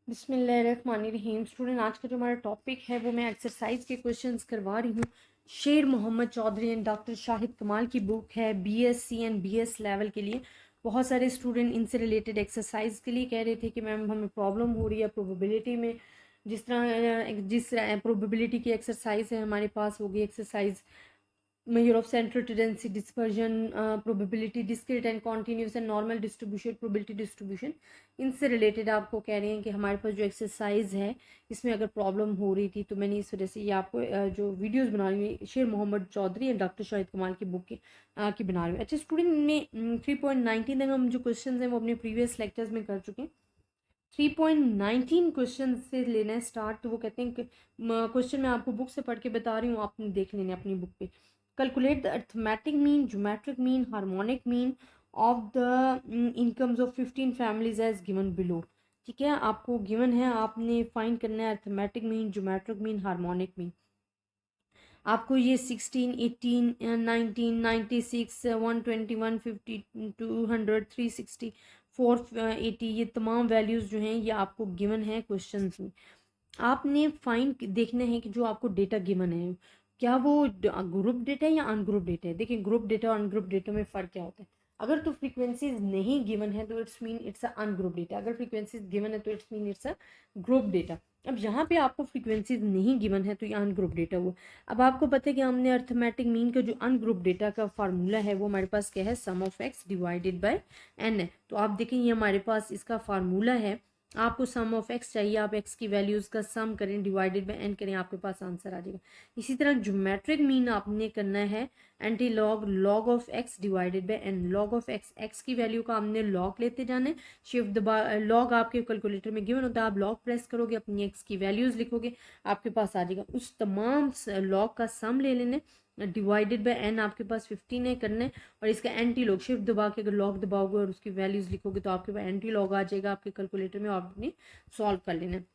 बिस्मिल्लाहिर्रहमानिर्रहीम। स्टूडेंट, आज का जो हमारा टॉपिक है वो मैं एक्सरसाइज के क्वेश्चंस करवा रही हूँ। शेर मोहम्मद चौधरी एंड डॉक्टर शाहिद कमाल की बुक है बीएससी एंड बीएस लेवल के लिए। बहुत सारे स्टूडेंट इनसे रिलेटेड एक्सरसाइज के लिए कह रहे थे कि मैम हमें प्रॉब्लम हो रही है प्रोबेबिलिटी में। जिस प्रोबेबिलिटी की एक्सरसाइज है हमारे पास होगी exercise measure of central tendency, dispersion, probability, discrete and continuous and normal distribution, probability distribution। इनसे रिलेटेड आपको कह रहे हैं कि हमारे पास जो एक्सरसाइज है इसमें अगर प्रॉब्लम हो रही थी तो मैंने इस वजह से ये आपको जो वीडियोस बना रही हूँ शेर मोहम्मद चौधरी एंड डॉक्टर शाहिद कमाल की बुक की बना रही हूँ। अच्छा स्टूडेंट, में 3.19 तक हम जो क्वेश्चन हैं वो अपने प्रीवियस लेक्चर्स में कर चुके हैं। 3.19 क्वेश्चन से लेना है स्टार्ट। तो वो कहते हैं कि क्वेश्चन मैं आपको बुक से पढ़ के बता रही हूँ, आपने देख लेना अपनी बुक पे। Calculate the arithmetic mean, geometric mean, harmonic mean of the incomes of 15 families as given below. ठीक है, आपको गिवन है, आपने फाइंड करना है arithmetic mean, geometric mean, harmonic mean. आपको ये 16, 18, 19, 96, 120, 150, 200, 360, 480 ये तमाम वैल्यूज़ जो हैं ये आपको गिवन है क्वेश्चन में। आपने फाइंड देखना है कि जो आपको डेटा गिवन है क्या वो ग्रुप डेटा है या अनग्रुप डेटा है। देखिए, ग्रुप डेटा और अनग्रुप डेटा में फ़र्क क्या होता है। अगर तो फ्रीक्वेंसीज नहीं गिवन है तो it's mean it's a ungroup data, अगर फ्रीक्वेंसीज गिवन है तो it's mean it's a group data. अब यहाँ पे आपको फ्रीक्वेंसीज नहीं गिवन है तो ये अनग्रुप डेटा हुआ। अब आपको पता है कि हमने अर्थमेटिक मीन का जो अनग्रुप डेटा का फार्मूला है वो हमारे पास क्या है, sum of x divided by n है। तो आप देखें ये हमारे पास इसका फार्मूला है। आपको सम ऑफ एक्स चाहिए, आप एक्स की वैल्यूज़ का सम करें, डिवाइडेड बाय एन करें, आपके पास आंसर आ जाएगा। इसी तरह ज्योमेट्रिक मीन आपने करना है anti log log of x divided by n. Log of x, x की वैल्यू का हमने लॉग लेते जाना है। शिफ्ट दबा, लॉग आपके कैलकुलेटर में गिवन होता है, आप लॉग प्रेस करोगे, अपनी एक्स की वैल्यूज़ लिखोगे, आपके पास आ जाएगा। उस तमाम लॉग का सम ले लेने, डिवाइडेड बाय एन आपके पास 15 है करना है। और इसका एंटी लॉग शिफ्ट दबा के अगर लॉग दबाओगे और उसकी वैल्यूज़ लिखोगे तो आपके पास एंटी लॉग आ जाएगा आपके कैलकुलेटर में, और आपने सॉल्व कर लेना है।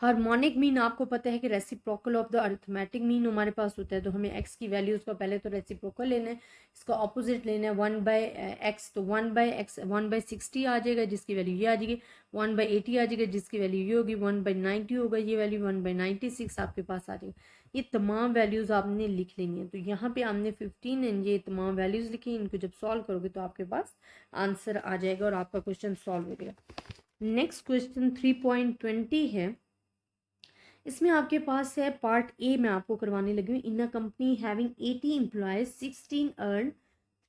हार्मोनिक मीन आपको पता है कि reciprocal of the arithmetic mean हमारे पास होता है। तो हमें एक्स की वैल्यूज़ का पहले तो रेसिप्रोकल लेना है, इसका ऑपोजिट लेना है 1/x। तो 1/x 1/60 आ जाएगा जिसकी वैल्यू ये आ जाएगी, 1/80 आ जाएगा जिसकी वैल्यू ये होगी, 1/90 होगा ये वैल्यू, 1/96 आपके पास आ जाएगा। ये तमाम वैल्यूज़ आपने लिख लेनी है। तो यहाँ पे हमने 15 एंड ये तमाम वैल्यूज़ लिखी, इनको जब सॉल्व करोगे तो आपके पास आंसर आ जाएगा और आपका क्वेश्चन सॉल्व हो जाएगा। नेक्स्ट क्वेश्चन 3.20 है। इसमें आपके पास है पार्ट ए में आपको करवाने लगी हूँ। In a company having 80 employees, 16 earn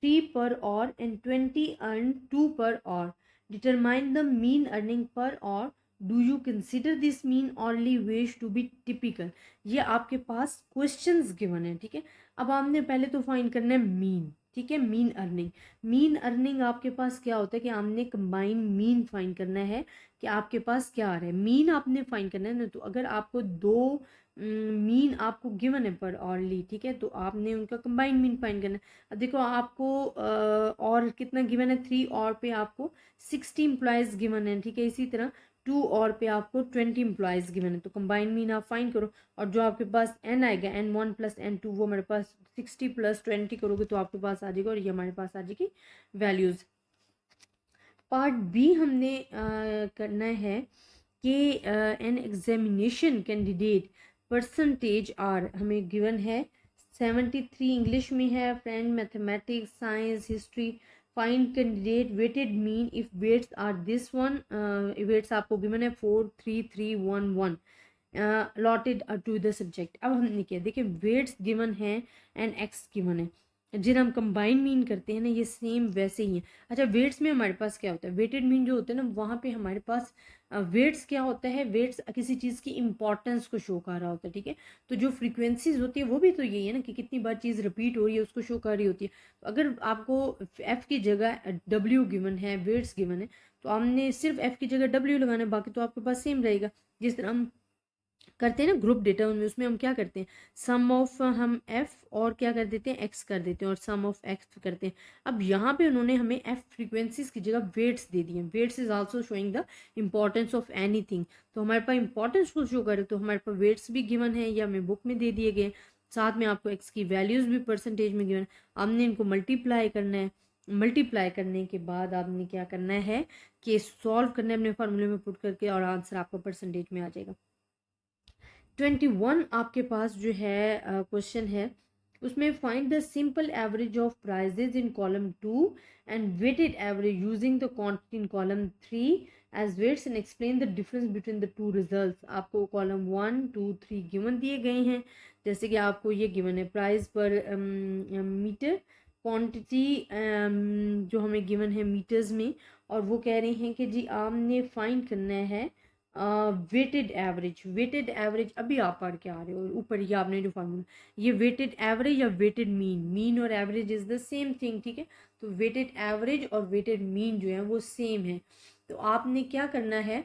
3 per hour and 20 earn 2 per hour. Determine the mean earning per hour. Do you consider this mean only wage to be typical. ये आपके पास क्वेश्चंस गिवन है। ठीक है, अब आपने पहले तो फाइंड करना है मीन। ठीक है, मीन अर्निंग। मीन अर्निंग आपके पास क्या होता है कि आपने कंबाइन मीन फाइंड करना है कि आपके पास क्या आ रहा है। मीन आपने फाइंड करना है ना, तो अगर आपको दो मीन आपको गिवन है पर ऑरली, ठीक है, तो आपने उनका कंबाइन मीन फाइंड करना है। अब देखो आपको और कितना गिवन है, 3 और पे आपको 60 एम्प्लॉयज़ गिवन है। ठीक है, इसी तरह 2 और पे आपको 20 एम्प्लॉयज़ गिवन है। तो कंबाइन मीन आप फाइंड करो और जो आपके पास एन आएगा N1 + N2 वो मेरे पास 60 + 20 करोगे तो आपके पास आ जाएगा और ये हमारे पास आ जाएगी वैल्यूज़। पार्ट बी हमने करना है कि an examination candidate percentage are हमें गिवन है 73 इंग्लिश में है, French mathematics, science, history. Find candidate weighted mean if weights are this one. Weights आपको गिवन है 4 3 3 1 1 अलॉटेड टू द सब्जेक्ट। अब हमने क्या देखिए, वेट्स गिवन है एंड एक्स गिवन है, जिन हम कंबाइन मीन करते हैं ना ये सेम वैसे ही है। अच्छा, वेट्स में हमारे पास क्या होता है, वेटेड मीन जो होता है ना वहाँ पे हमारे पास वेट्स क्या होता है, वेट्स किसी चीज़ की इंपॉर्टेंस को शो कर रहा होता है। ठीक है, तो जो फ्रीक्वेंसीज होती है वो भी तो यही है ना कि कितनी बार चीज़ रिपीट हो रही है उसको शो कर रही होती है। तो अगर आपको एफ की जगह डब्ल्यू गिवन है, वेट्स गिवन है, तो हमने सिर्फ एफ की जगह डब्ल्यू लगाना है, बाकी तो आपके पास सेम रहेगा। जिस तरह हम करते हैं ना ग्रुप डेटा उनमें, उसमें हम क्या करते हैं, सम ऑफ हम एफ और क्या कर देते हैं एक्स कर देते हैं और सम ऑफ एक्स करते हैं। अब यहाँ पे उन्होंने हमें एफ फ्रीक्वेंसीज की जगह वेट्स दे दिए। Weights is also showing the importance of anything. तो हमारे पास इंपॉर्टेंस को शो करे तो हमारे पास वेट्स भी गिवन है या हमें बुक में दे दिए गए, साथ में आपको एक्स की वैल्यूज़ भी परसेंटेज में गिवन। हमने इनको मल्टीप्लाई करना है, मल्टीप्लाई करने के बाद आपने क्या करना है कि सॉल्व करना है अपने फार्मूले में पुट करके, और आंसर आपका परसेंटेज में आ जाएगा। 21 आपके पास जो है क्वेश्चन है, उसमें find the simple average of prices in column 2 and weighted average using the quantity in column 3 as weights and explain the difference between the two results. आपको कॉलम 1 2 3 गिवन दिए गए हैं, जैसे कि आपको ये गिवन है प्राइस पर मीटर, क्वांटिटी जो हमें गिवन है मीटर्स में, और वो कह रहे हैं कि जी आपने फाइंड करना है वेटेड एवरेज। वेटेड एवरेज अभी आप पढ़ के आ रहे हो ऊपर ही आपने जो फार्मूला, ये वेटेड एवरेज या वेटेड मीन, मीन और average is the same thing, ठीक है। तो वेटेड एवरेज और वेटेड मीन जो है वो सेम है। तो आपने क्या करना है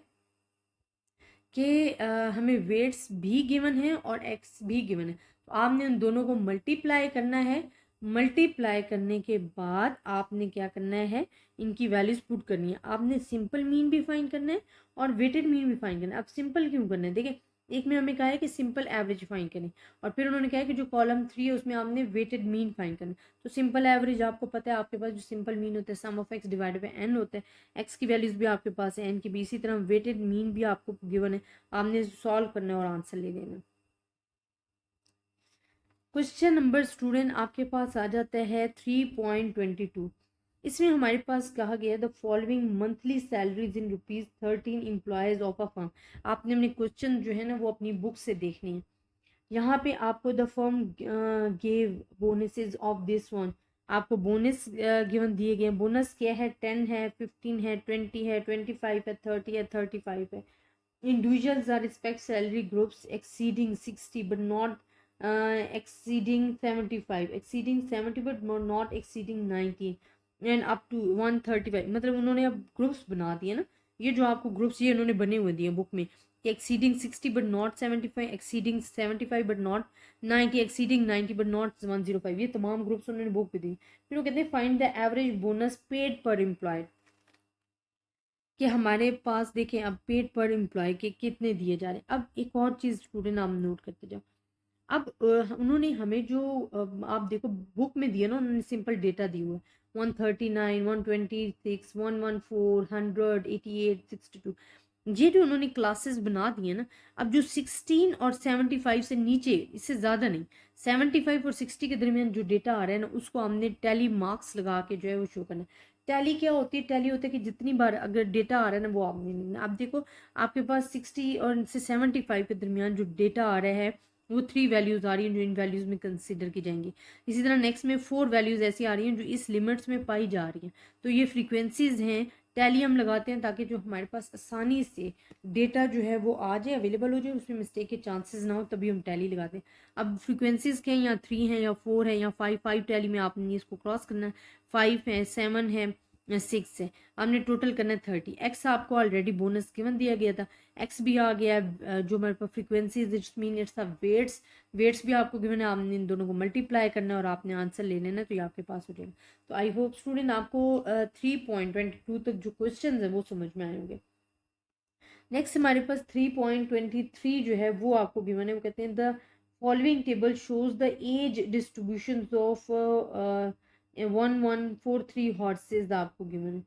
कि हमें वेट्स भी गिवन है और एक्स भी गिवन है, तो आपने उन दोनों को मल्टीप्लाई करना है। मल्टीप्लाई करने के बाद आपने क्या करना है, इनकी वैल्यूज पुट करनी है। आपने सिंपल मीन भी फाइंड करना है और वेटेड मीन भी फाइंड करना है। अब सिंपल क्यों करना है, देखिए एक में हमें कहा है कि सिंपल एवरेज फाइंड करें, और फिर उन्होंने कहा है कि जो कॉलम 3 है उसमें आपने वेटेड मीन फाइंड करना है। तो सिंपल एवरेज आपको पता है, आपके पास जो सिंपल मीन होता है sum of x divided by n होता है, एक्स की वैल्यूज भी आपके पास है, एन की भी। इसी तरह वेटेड मीन भी आपको गिवन है, आपने सॉल्व करना है और आंसर ले लेना। क्वेश्चन नंबर स्टूडेंट आपके पास आ जाता है 3.22। इसमें हमारे पास कहा गया the following monthly salaries in ₹13 employees of a firm. आपने अपने क्वेश्चन जो है ना वो अपनी बुक से देखनी है। यहाँ पे आपको the firm gave bonuses of this one, आपको बोनस गिवन दिए गए। बोनस क्या है, 10 है, 15 है, 20 है, 25 है, 30 है, 35 है। Individuals are respect salary groups exceeding 60 but not exceeding 75, exceeding 70 but not exceeding 90 and up to 135। मतलब उन्होंने अब ग्रुप्स बना दिए ना, ये जो आपको ग्रुप्स ये उन्होंने बने हुए दिए बुक में कि exceeding 60 but not 75, exceeding 75 but not 90, exceeding 90 but not 105, ये तमाम ग्रुप्स उन्होंने बुक पे दी। फिर वो कहते हैं find the average bonus paid पर एम्प्लॉयड, कि हमारे पास देखें अब पेड पर एम्प्लॉय के कितने दिए जा रहे हैं। अब एक और चीज़ स्टूडेंट आप नोट करते जाओ। अब उन्होंने हमें जो आप देखो बुक में दिया ना, उन्होंने सिंपल डेटा दी हुआ है 139, 126, 114, 100, 88, 62। ये जो उन्होंने क्लासेस बना दिए ना, अब जो 16 और 75 से नीचे, इससे ज़्यादा नहीं, 75 और 60 के दरमियान जो डेटा आ रहा है ना, उसको हमने टैली मार्क्स लगा के जो है वो शो करना है। टैली क्या होती है, टैली होता है कि जितनी बार अगर डेटा आ रहा है ना वो आपने लिखना। आप देखो आपके पास 60 और से 75 के दरमियान जो डेटा आ रहा है वो 3 वैल्यूज़ आ रही हैं जो इन वैल्यूज़ में कंसिडर की जाएंगी। इसी तरह नेक्स्ट में 4 वैल्यूज़ ऐसी आ रही हैं जो इस लिमिट्स में पाई जा रही हैं। तो ये फ्रीक्वेंसीज हैं, टैली हम लगाते हैं ताकि जो हमारे पास आसानी से डेटा जो है वो आ जाए, अवेलेबल हो जाए, उसमें मिस्टेक के चांसेस ना हो, तभी हम टैली लगाते हैं। अब फ्रीक्वेंसीज के हैं, या 3 हैं या 4 है या 5 टैली में आपने इसको क्रॉस करना है। 5 है, 7 है, 6 है, आपने टोटल करना है 30। एक्स आपको ऑलरेडी बोनस गिवन दिया गया था, एक्स भी आ गया। जो हमारे पास frequencies it's mean it's weights, weights भी आपको गिवन है, आपने इन दोनों को मल्टीप्लाई करना है और आपने आंसर ले लेना है, तो ये आपके पास हो जाएगा। तो आई होप स्टूडेंट आपको 3.22 तक जो क्वेश्चन है वो समझ में आए होंगे। नेक्स्ट हमारे पास 3.23 जो है वो आपको गिवन है, वो कहते हैं the following table shows the age distribution of 1143 horses आपको गिवन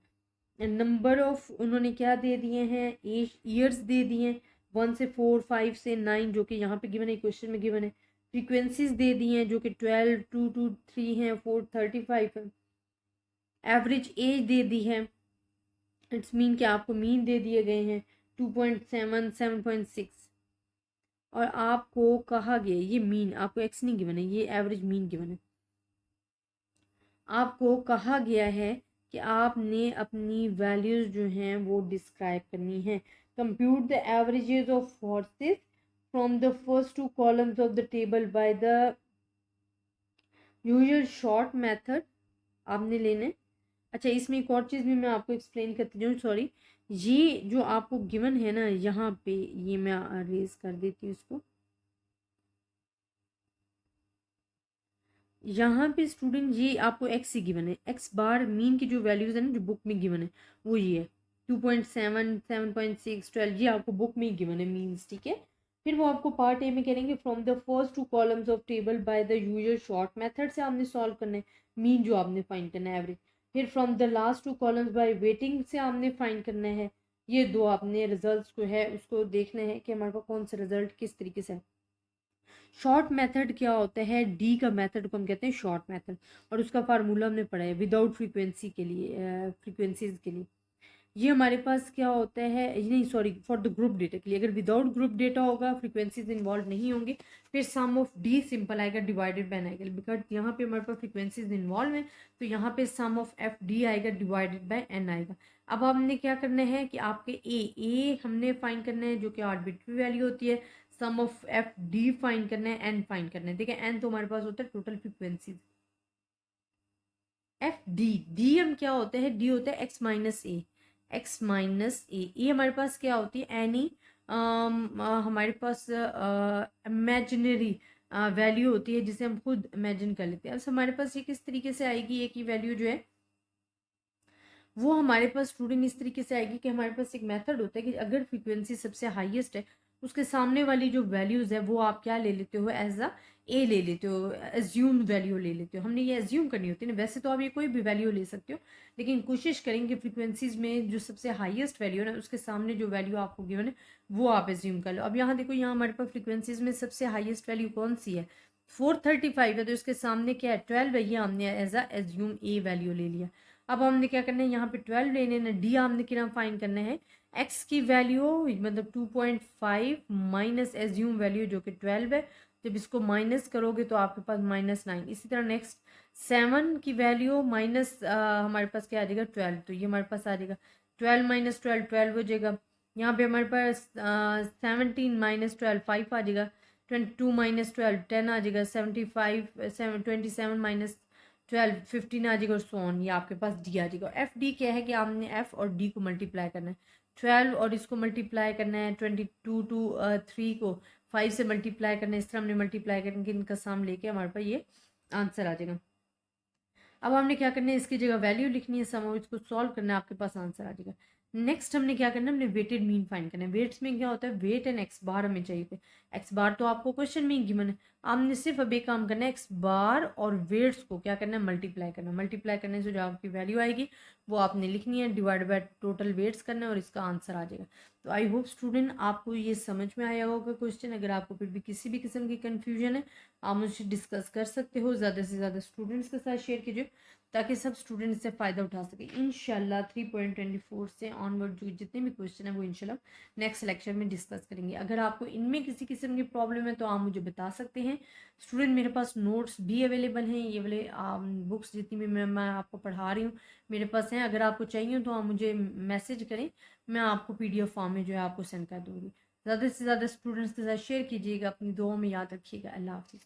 है। नंबर ऑफ उन्होंने क्या दे दिए हैं, ईयर्स दे दिए हैं 1 से 4, 5 से 9 जो कि यहाँ पे गिवन है, क्वेश्चन में गिवन है। फ्रीक्वेंसीज दे दी हैं जो कि 12, 2 to 3 हैं, 4, 35 है। एवरेज एज दे दी है, इट्स मीन कि आपको मीन दे दिए गए हैं 2.7, 7.6। और आपको कहा गया ये मीन, आपको एक्स नहीं गिवन है, ये एवरेज मीन गिवन है। आपको कहा गया है कि आपने अपनी वैल्यूज जो हैं वो डिस्क्राइब करनी है। Compute the averages of forces from the first 2 columns of the table by the usual short method आपने लेना है। अच्छा, इसमें एक और चीज़ भी मैं आपको एक्सप्लेन करती हूँ, सॉरी। ये जो आपको गिवन है ना यहाँ पे, ये मैं अरेज कर देती हूँ इसको। यहाँ पे स्टूडेंट ये आपको एक्स ही गिवन है, एक्स बार मीन की जो वैल्यूज है ना जो बुक में गिवन है वो ये है 2.7, 7.6, 12, ये आपको बुक में ही गिवन है मीन्स, ठीक है। फिर वो आपको पार्ट ए में करेंगे from the first 2 columns of table by the usual short method से आपने सॉल्व करना है मीन जो आपने फाइंड करना है एवरेज। फिर from the last two columns by weighting से आपने फाइंड करना है। ये दो आपने रिजल्ट्स को है उसको देखना है कि हमारे पास कौन सा रिजल्ट किस तरीके से है। शॉर्ट मेथड क्या होता है, डी का मेथड को हम कहते हैं शॉर्ट मेथड, और उसका फार्मूला हमने पढ़ा है विदाउट फ्रीक्वेंसी के लिए, फ्रीक्वेंसीज के लिए। ये हमारे पास क्या होता है, नहीं sorry, for the group data के लिए। अगर विदाउट ग्रुप डेटा होगा, फ्रीक्वेंसीज इन्वॉल्व नहीं होंगे, फिर सम ऑफ डी सिंपल आएगा डिवाइडेड बाय एन आएगा। बिकॉज यहाँ पे हमारे पास फ्रीक्वेंसीज इन्वॉल्व है तो यहाँ पे सम ऑफ एफ डी आएगा डिवाइडेड बाय एन आएगा। अब हमने क्या करना है कि आपके ए हमने फाइंड करना है जो कि आर्बिट्री वैल्यू होती है, sum of F D find करना है, एन फाइंड करना है। ठीक है, एन तो हमारे पास होता है total frequencies. F D, D हम क्या होता है, डी होता है एक्स माइनस ए, एक्स माइनस ए। ये हमारे पास क्या होती है, एनी हमारे पास इमेजिनरी वैल्यू होती है जिसे हम खुद इमेजिन कर लेते हैं। अब हमारे पास ये किस तरीके से आएगी, ए की वैल्यू जो है वो हमारे पास स्टूडेंट इस तरीके से आएगी कि हमारे पास एक मेथड होता है कि अगर फ्रीक्वेंसी सबसे हाईएस्ट है उसके सामने वाली जो वैल्यूज़ है वो आप क्या ले लेते हो, एज अ ए ले लेते हो, एज्यूम वैल्यू ले लेते हो। हमने ये एज्यूम करनी होती है ना, वैसे तो आप ये कोई भी वैल्यू ले सकते हो, लेकिन कोशिश करेंगे फ्रीक्वेंसीज में जो सबसे हाईएस्ट वैल्यू है ना उसके सामने जो वैल्यू आपको गिवन है वो आप एज्यूम कर लो। अब यहाँ देखो, यहाँ हमारे पास फ्रीक्वेंसीज में सबसे हाईएस्ट वैल्यू कौन सी है, 435 है, तो इसके सामने क्या है 12 है, ये हमने as a assume a value ले लिया। अब हमने क्या करना है, यहाँ पे 12 लेने ना, डी हमने क्या फाइंड करना है, एक्स की वैल्यू मतलब 2.5 माइनस एज्यूम वैल्यू जो कि 12 है। जब इसको माइनस करोगे तो आपके पास -9। इसी तरह नेक्स्ट 7 की वैल्यू माइनस हमारे पास क्या आ जाएगा 12, तो ये हमारे पास आ जाएगा 12 माइनस 12 12 हो जाएगा। यहाँ पे हमारे पास 17 माइनस 12 5 आ जाएगा, 22 माइनस 12 10 आ जाएगा, 75 27 माइनस 12 15 आ जाएगा, और सो ऑन। ये आपके पास डी आ जाएगा। एफ डी क्या है कि आपने एफ और डी को मल्टीप्लाई करना है, 12 और इसको मल्टीप्लाई करना है, 22 टू 3 को 5 से मल्टीप्लाई करना है। इस तरह हमने मल्टीप्लाई करके इनका साम लेके हमारे पास ये आंसर आ जाएगा। अब हमने क्या करना है, इसकी जगह वैल्यू लिखनी है, सम इसको सॉल्व करना है, आपके पास आंसर आ जाएगा। नेक्स्ट हमने क्या करना है, हमने वेटेड मीन फाइंड करना है। वेट्स में क्या होता है, वेट एंड एक्स बार हमें चाहिए थे। एक्स बार तो आपको क्वेश्चन में ही गिवन है, आपने सिर्फ अब एक काम करना है, एक्स बार और वेट्स को क्या करना है, मल्टीप्लाई करना है। मल्टीप्लाई करने से जो आपकी वैल्यू आएगी वो आपने लिखनी है, डिवाइड बाय टोटल वेट्स करना है और इसका आंसर आ जाएगा। तो आई होप स्टूडेंट आपको ये समझ में आया होगा क्वेश्चन। अगर आपको फिर भी किसी भी किस्म की कन्फ्यूजन है आप मुझसे डिस्कस कर सकते हो, ज़्यादा से ज़्यादा स्टूडेंट्स के साथ शेयर कीजिए ताकि सब स्टूडेंट इससे फ़ायदा उठा सके। इंशाल्लाह 3.24 से ऑनवर्ड जो जितने भी क्वेश्चन है वो इंशाल्लाह नेक्स्ट लेक्चर में डिस्कस करेंगे। अगर आपको इनमें किसी किस्म की प्रॉब्लम है तो आप मुझे बता सकते हैं। स्टूडेंट मेरे पास नोट्स भी अवेलेबल हैं, ये वाले बुक्स जितनी भी मैं आपको पढ़ा रही हूँ मेरे पास हैं। अगर आपको चाहिए तो आप मुझे मैसेज करें, मैं आपको PDF फॉर्म में जो है आपको सेंड कर दूँगी। ज़्यादा से ज़्यादा स्टूडेंट्स के साथ शेयर कीजिएगा, अपनी दुआओं में याद रखिएगा। अल्लाह हाफिज़।